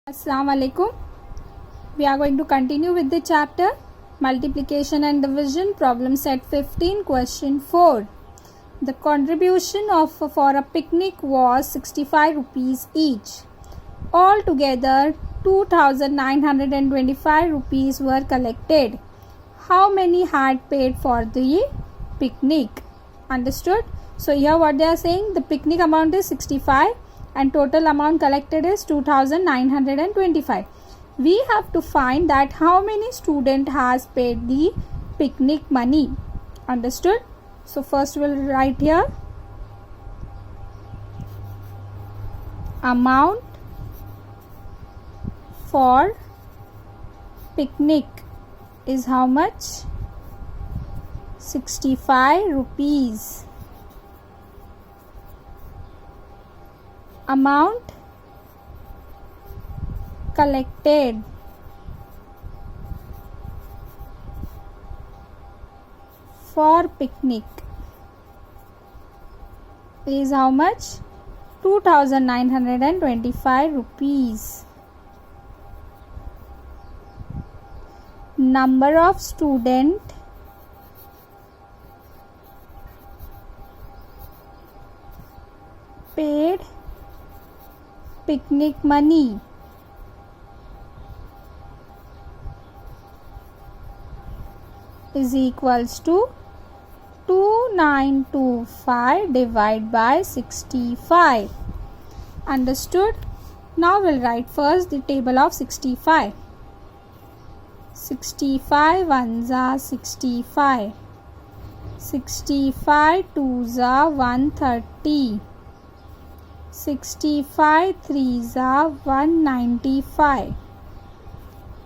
Assalamu alaikum. We are going to continue with the chapter multiplication and division, problem set 15, question 4. The contribution for a picnic was 65 rupees each. Altogether 2925 rupees were collected. How many had paid for the picnic? Understood? So here what they are saying, the picnic amount is 65 and total amount collected is 2925. We have to find that how many student has paid the picnic money. Understood? So first we'll write here amount for picnic is how much? 65 rupees. Amount collected for picnic is how much? 2925 rupees. Number of student paid picnic money is equals to 2925 divided by 65. Understood? Now we'll write first the table of 65. 65 ones are 65. 65 twos are 130. 65 threes are 195.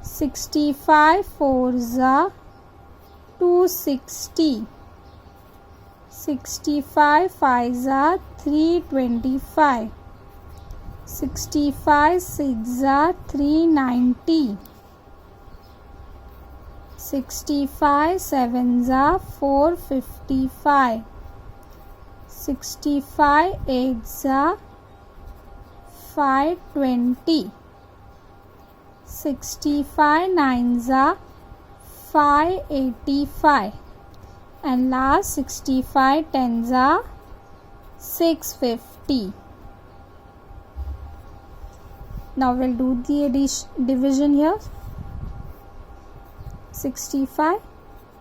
65 fours are 260. 65 fives are 325. 65 sixes are 390. 65 sevens are 455. 65 eights are 520. 65 nines are 585. And last 65 tens are 650. Now we'll do the division here. 65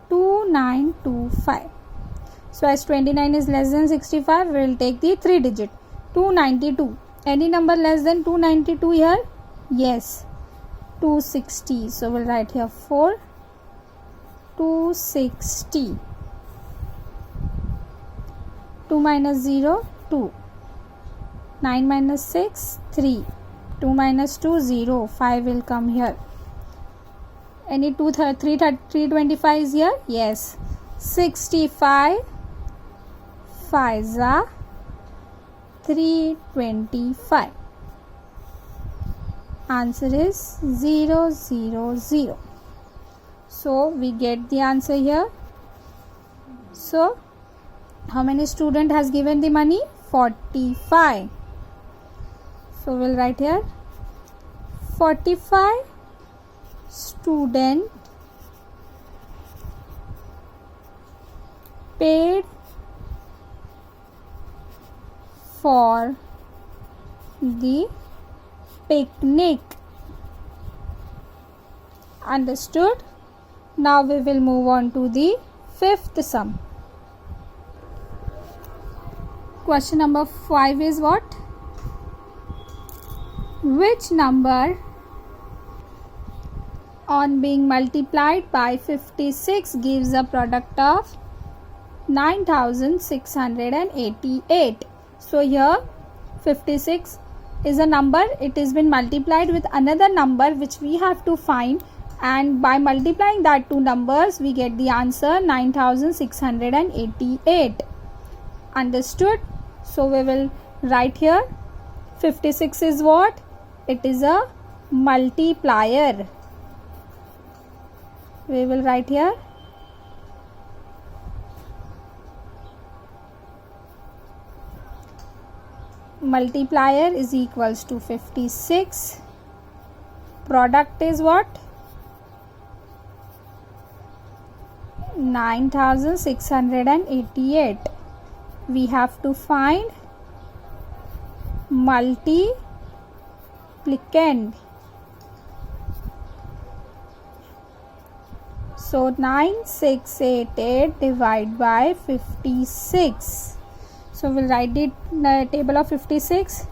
2925. So as 29 is less than 65, we will take the 3 digit 292. Any number less than 292 here? Yes, 260. So we'll write here 4 260. 2 minus 0 2. 9 minus 6 3. 2 minus 2 0. 5 will come here. Any 325 is here? Yes. 65 5s are 325. Answer is 0 0 0. So we get the answer here. So how many student has given the money? 45. So we'll write here 45 student paid for the picnic. Understood? Now we will move on to the fifth sum. Question number 5 is what? Which number on being multiplied by 56 gives a product of 9688? So here 56 is a number. It has been multiplied with another number which we have to find, and by multiplying that two numbers we get the answer 9688. Understood? So we will write here 56 is what? It is a multiplier. We will write here multiplier is equals to 56 Product is what? 9688. We have to find multiplicand. So 9688 divided by 56. So we'll write the table of 56.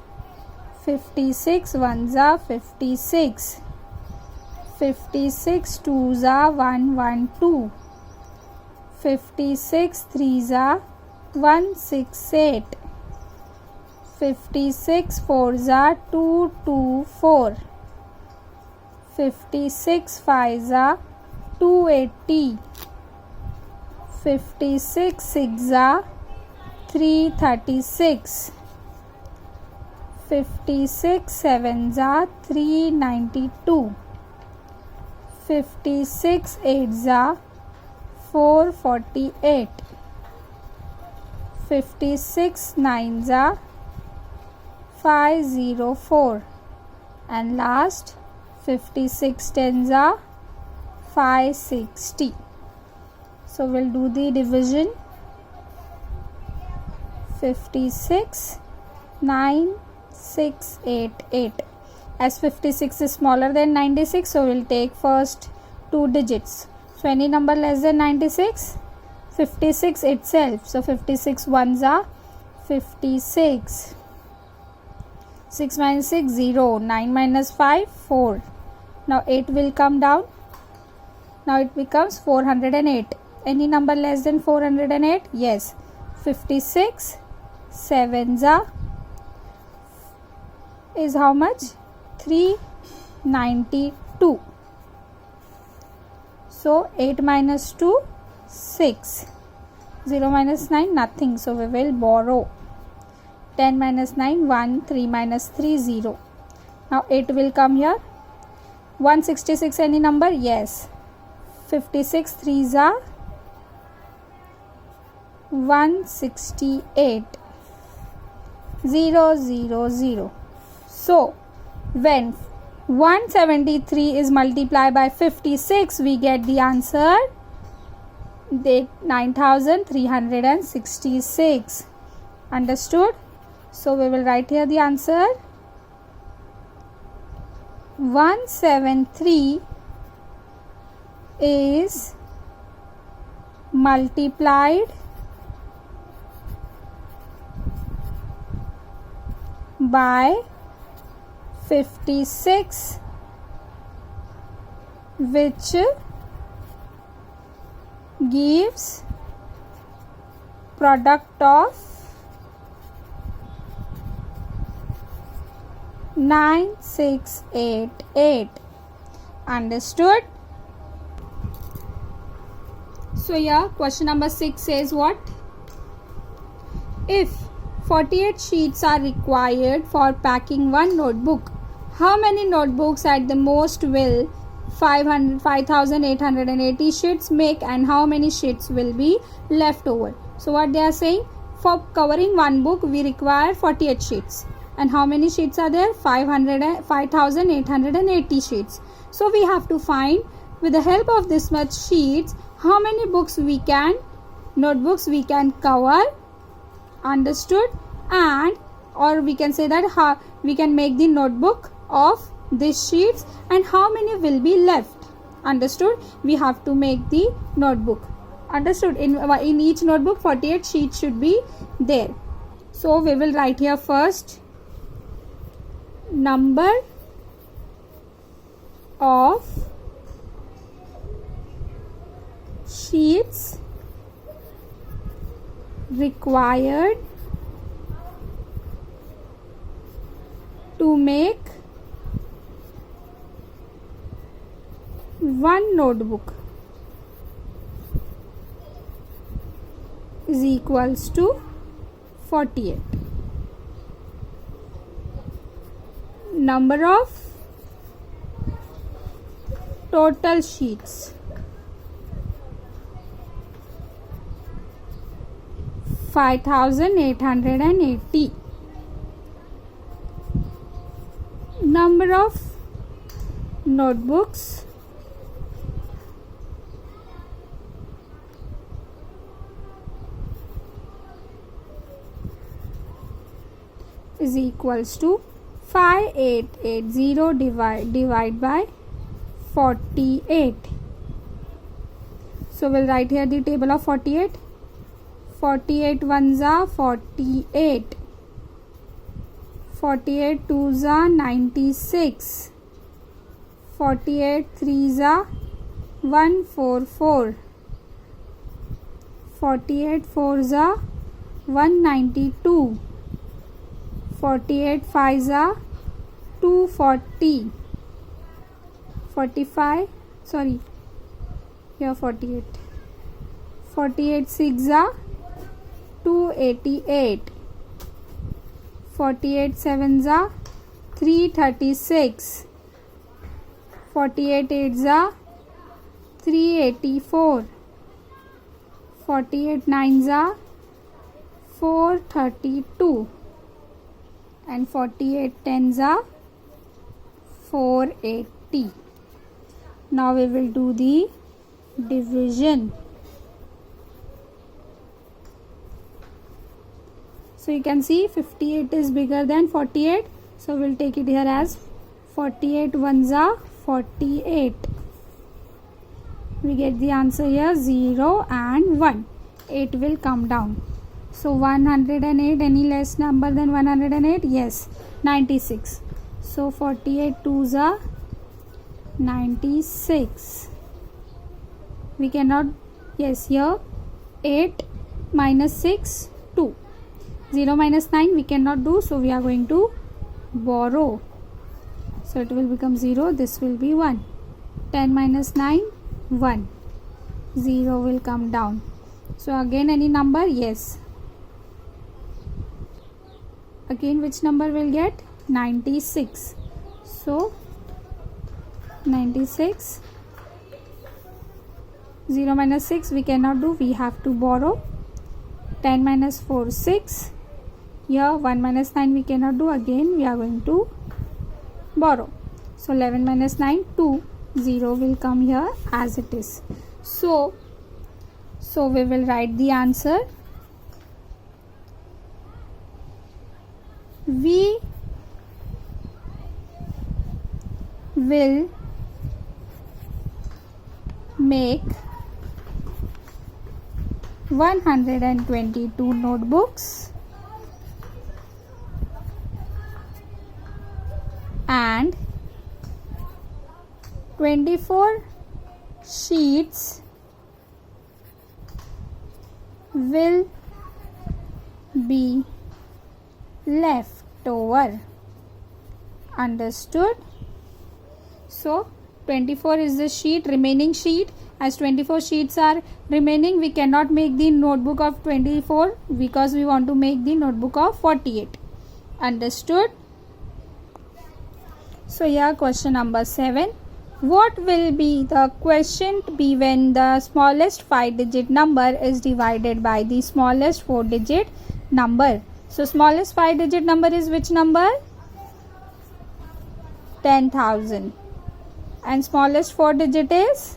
56 ones are 56. 56 twos are 112. 56 threes are 168. 56 fours are 224. 56 fives are 280. 56 sixes are 336. 56 sevens are 392. 56 eights are 448. 56 nines are 504. And last 56 tens are 560. So we'll do the division. 56 9688. As 56 is smaller than 96, so we'll take first two digits. So any number less than 96, 56 itself. So 56 ones are 56. 6 minus 6 0. 9 minus 5 4. Now 8 will come down. Now it becomes 408. Any number less than 408? Yes. 56 sevens are is how much? 392. So 8 minus 2 6. 0 minus 9 nothing. So we will borrow. 10 minus 9 1. 3 minus 3 0. Now 8 will come here. 166 any number? Yes. 56 threes are 168. 0 0 0. So when 173 is multiplied by 56, we get the answer 9366. Understood? So we will write here the answer. 173 is multiplied by 56, which gives product of 9688. Understood? So here question number 6 says what? If 48 sheets are required for packing one notebook, how many notebooks at the most will 5880 sheets make, and how many sheets will be left over? So what they are saying, for covering one book we require 48 sheets, and how many sheets are there? 5880 sheets. So we have to find, with the help of this much sheets, how many notebooks we can cover. Understood? And or we can say that how we can make the notebook of these sheets, and how many will be left. Understood? We have to make the notebook. Understood? In each notebook 48 sheets should be there. So we will write here first number of sheets required to make one notebook is equals to 48. Number of total sheets 5880. Number of notebooks is equals to 5880 divide by 48. So we'll write here the table of 48. 48 ones are 48. 48 twos are 96. 48 threes are 144. 48 fours are 192. 48 fives are 240. 48 six are 288. 48 sevens are 336. 48 eights are 384. 48 nines are 432. And 48 tens are 480. Now we will do the division. So you can see 58 is bigger than 48. So we'll take it here as 48 ones are 48. We get the answer here 0 and 1. 8 will come down. So 108, any less number than 108? Yes, 96. So 48 twos are 96. We cannot, yes, here 8 minus 6, 2. 0 minus 9 we cannot do, so we are going to borrow. So it will become 0, this will be 1. 10 minus 9, 1. 0 will come down. So again any number? Yes. Again which number will get? 96. So 96. 0 minus 6 we cannot do, we have to borrow. 10 minus 4, 6. Here 1 minus 9 we cannot do, again we are going to borrow. So 11 minus 9, 2. 0 will come here as it is. So we will write the answer. We will make 122 notebooks and 24 sheets will be left over. Understood? So 24 is the sheet, remaining sheet. As 24 sheets are remaining, we cannot make the notebook of 24 because we want to make the notebook of 48. Understood? So here question number 7. What will be the quotient be when the smallest 5-digit number is divided by the smallest 4-digit number? So smallest 5-digit number is which number? 10,000. And smallest 4-digit is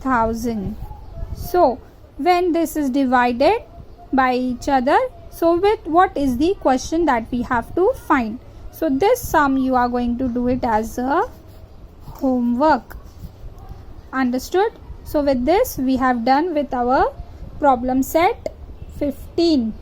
1000. So when this is divided by each other, so with what is the question that we have to find? So this sum you are going to do it as a homework. Understood? So with this we have done with our problem set 15.